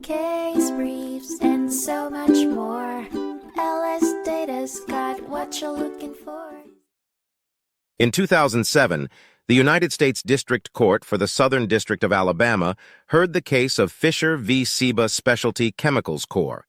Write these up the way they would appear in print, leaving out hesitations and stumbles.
case briefs, and so much more. LSData's got what you're looking for. In 2007, the United States District Court for the Southern District of Alabama heard the case of Fisher v. Ciba Specialty Chemicals Corp.,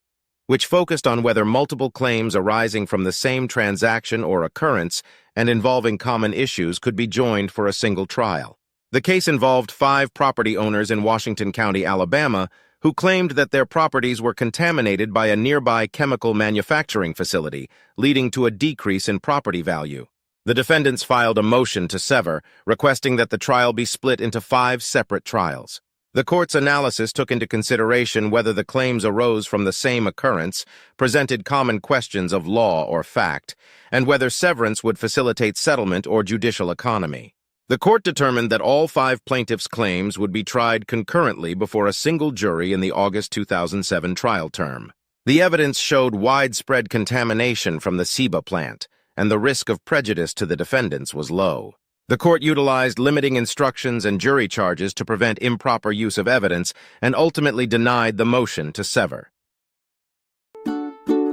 which focused on whether multiple claims arising from the same transaction or occurrence and involving common issues could be joined for a single trial. The case involved 5 property owners in Washington County, Alabama, who claimed that their properties were contaminated by a nearby chemical manufacturing facility, leading to a decrease in property value. The defendants filed a motion to sever, requesting that the trial be split into 5 separate trials. The court's analysis took into consideration whether the claims arose from the same occurrence, presented common questions of law or fact, and whether severance would facilitate settlement or judicial economy. The court determined that all 5 plaintiffs' claims would be tried concurrently before a single jury in the August 2007 trial term. The evidence showed widespread contamination from the Ciba plant, and the risk of prejudice to the defendants was low. The court utilized limiting instructions and jury charges to prevent improper use of evidence and ultimately denied the motion to sever.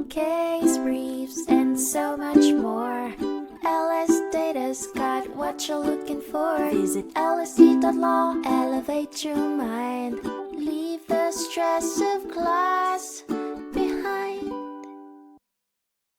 Case briefs, and so much more. LSData's got what you're looking for. Visit lsd.law, elevate your mind. Leave the stress of class.